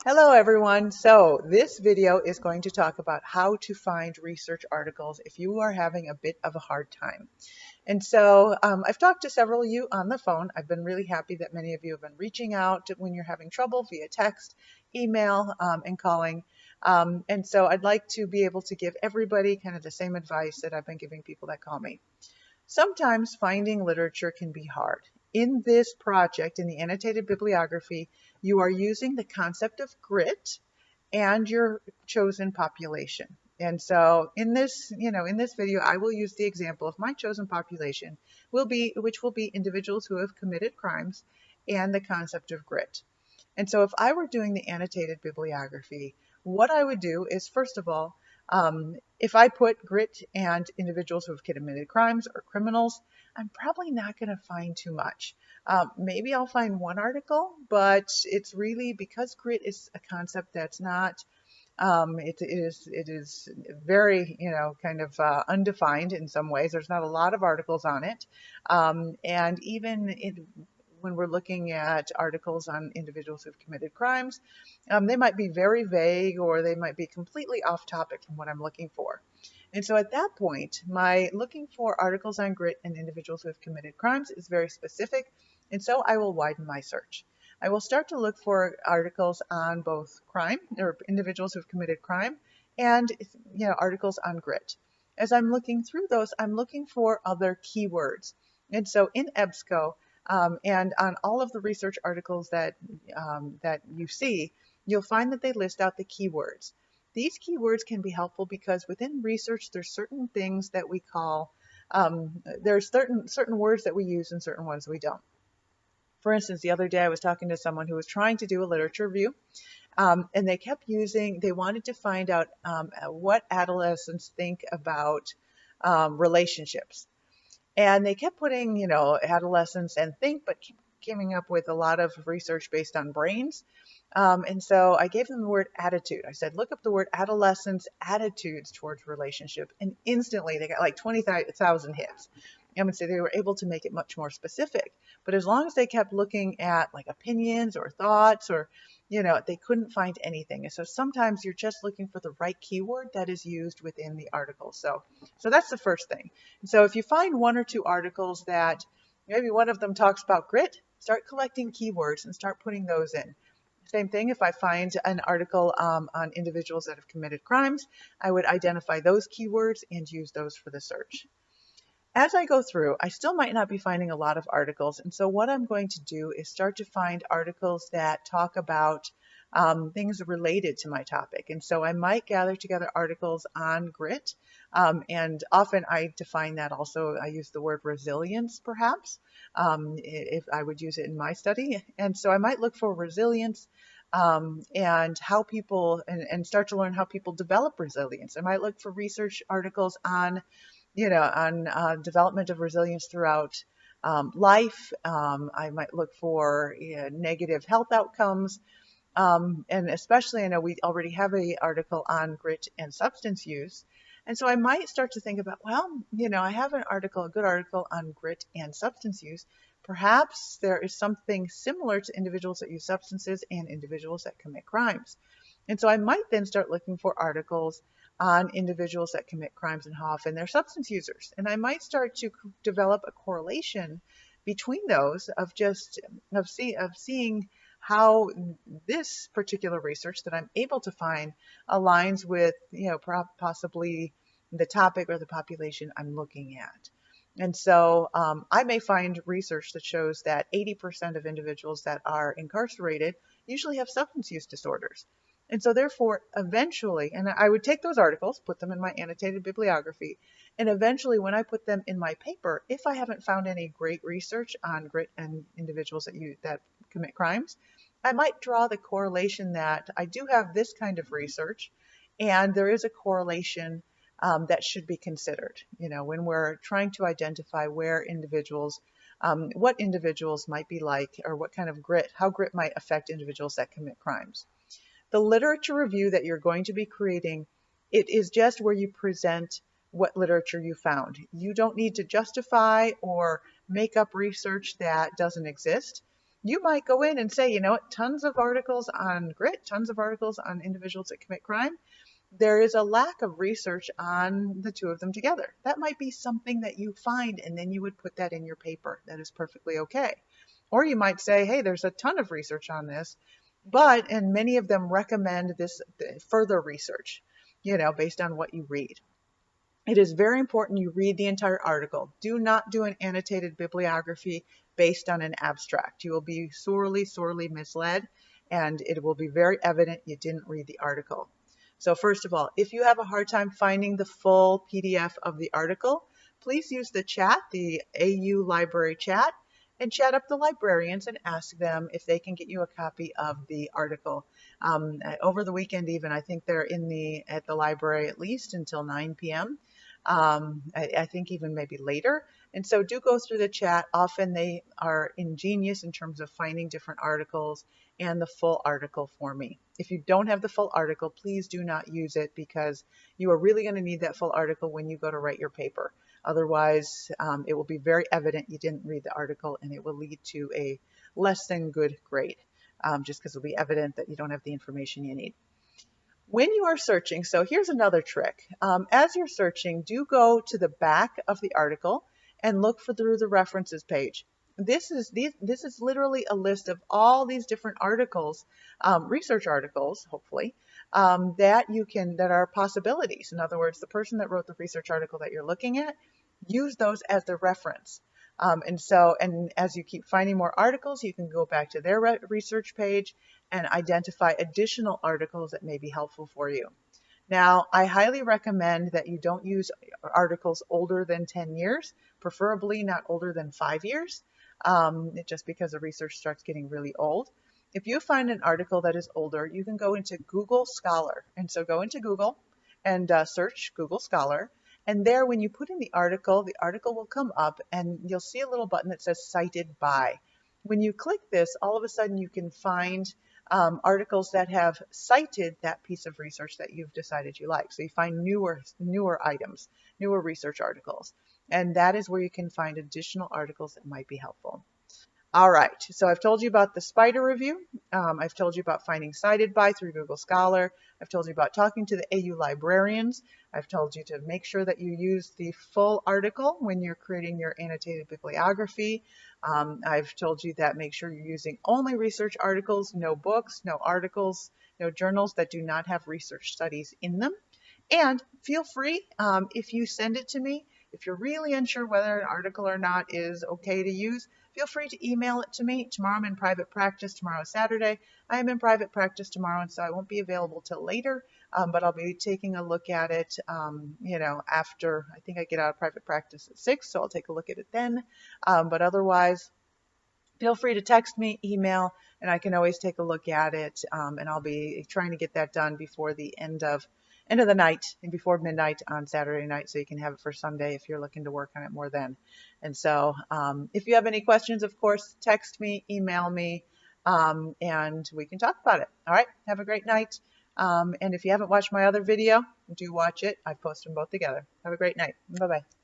Hello everyone. So this video is going to talk about how to find research articles if you are having a bit of a hard time. I've talked to several of you on the phone. I've been really happy that many of you have been reaching out when you're having trouble via text, email, and calling. I'd like to be able to give everybody kind of the same advice that I've been giving people that call me. Sometimes finding literature can be hard. In this project, in the annotated bibliography, you are using the concept of grit and your chosen population. In this video, I will use the example of my chosen population, which will be individuals who have committed crimes and the concept of grit. And so if I were doing the annotated bibliography, what I would do is, first of all, if I put grit and individuals who have committed crimes or criminals, I'm probably not going to find too much. Maybe I'll find one article, but it's really because grit is a concept that's not it is very, kind of undefined in some ways. There's not a lot of articles on it. And even when we're looking at articles on individuals who've committed crimes, they might be very vague or they might be completely off topic from what I'm looking for. And so at that point, my looking for articles on grit and individuals who have committed crimes is very specific. And so I will widen my search. I will start to look for articles on both crime or individuals who have committed crime and articles on grit. As I'm looking through those, I'm looking for other keywords. And so in EBSCO, and on all of the research articles that you see, you'll find that they list out the keywords. These keywords can be helpful because within research, there's certain things that we call, there's certain words that we use and certain ones we don't. For instance, the other day I was talking to someone who was trying to do a literature review, and they wanted to find out what adolescents think about relationships. And they kept putting, adolescents and think, but coming up with a lot of research based on brains. And so I gave them the word attitude. I said, look up the word adolescents' attitudes towards relationship. And instantly they got like 20,000 hits. And so they were able to make it much more specific. But as long as they kept looking at like opinions or thoughts or, they couldn't find anything. And so sometimes you're just looking for the right keyword that is used within the article. So that's the first thing. And so if you find one or two articles that maybe one of them talks about grit, start collecting keywords and start putting those in. Same thing, if I find an article on individuals that have committed crimes, I would identify those keywords and use those for the search. As I go through, I still might not be finding a lot of articles. And so what I'm going to do is start to find articles that talk about things related to my topic. And so I might gather together articles on grit. And often I define that also, I use the word resilience perhaps, if I would use it in my study. And so I might look for resilience and how people, and start to learn how people develop resilience. I might look for research articles on development of resilience throughout life. I might look for negative health outcomes. And especially, I know we already have an article on grit and substance use. And so I might start to think about, well, I have a good article on grit and substance use. Perhaps there is something similar to individuals that use substances and individuals that commit crimes. And so I might then start looking for articles on individuals that commit crimes and how often they're substance users. And I might start to develop a correlation between those of seeing how this particular research that I'm able to find aligns with, possibly the topic or the population I'm looking at. And so I may find research that shows that 80% of individuals that are incarcerated usually have substance use disorders. And so therefore, eventually, and I would take those articles, put them in my annotated bibliography, and eventually when I put them in my paper, if I haven't found any great research on grit and individuals that commit crimes, I might draw the correlation that I do have this kind of research, and there is a correlation that should be considered, when we're trying to identify where individuals, what individuals might be like, or what kind of how grit might affect individuals that commit crimes. The literature review that you're going to be creating, it is just where you present what literature you found. You don't need to justify or make up research that doesn't exist. you might go in and say, you know what, tons of articles on grit, tons of articles on individuals that commit crime. There is a lack of research on the two of them together. That might be something that you find, and then you would put that in your paper. That is perfectly okay. Or you might say, hey, there's a ton of research on this, and many of them recommend this further research, based on what you read. It is very important you read the entire article. Do not do an annotated bibliography based on an abstract. You will be sorely, sorely misled, and it will be very evident you didn't read the article. So first of all, if you have a hard time finding the full PDF of the article, please use the chat, the AU Library chat, and chat up the librarians and ask them if they can get you a copy of the article. Over the weekend even, I think they're at the library at least until 9 p.m. I think even maybe later. And so do go through the chat. Often they are ingenious in terms of finding different articles and the full article for me. If you don't have the full article, please do not use it, because you are really going to need that full article when you go to write your paper. Otherwise, it will be very evident you didn't read the article, and it will lead to a less than good grade, just because it will be evident that you don't have the information you need. When you are searching, so here's another trick. As you're searching, do go to the back of the article and look through the references page. This is literally a list of all these different articles, research articles, hopefully, that are possibilities. In other words, the person that wrote the research article that you're looking at, use those as the reference. And as you keep finding more articles, you can go back to their research page and identify additional articles that may be helpful for you. Now, I highly recommend that you don't use articles older than 10 years, preferably not older than 5 years, just because the research starts getting really old. If you find an article that is older, you can go into Google Scholar. And so go into Google and search Google Scholar. And there, when you put in the article will come up and you'll see a little button that says Cited By. When you click this, all of a sudden you can find articles that have cited that piece of research that you've decided you like. So you find newer items, newer research articles. And that is where you can find additional articles that might be helpful. All right, so I've told you about the spider review. I've told you about finding Cited By through Google Scholar. I've told you about talking to the AU librarians. I've told you to make sure that you use the full article when you're creating your annotated bibliography. I've told you that make sure you're using only research articles, no books, no articles, no journals that do not have research studies in them. And feel free, if you send it to me, if you're really unsure whether an article or not is okay to use, feel free to email it to me. Tomorrow I'm in private practice. Tomorrow is Saturday. I am in private practice tomorrow, and so I won't be available till later, but I'll be taking a look at it, after I think I get out of private practice at 6, so I'll take a look at it then. But otherwise, feel free to text me, email, and I can always take a look at it, and I'll be trying to get that done before the end of the night and before midnight on Saturday night, so you can have it for Sunday if you're looking to work on it more then. And so if you have any questions, of course, text me, email me, and we can talk about it. All right, have a great night. And if you haven't watched my other video, do watch it. I've posted them both together. Have a great night. Bye-bye.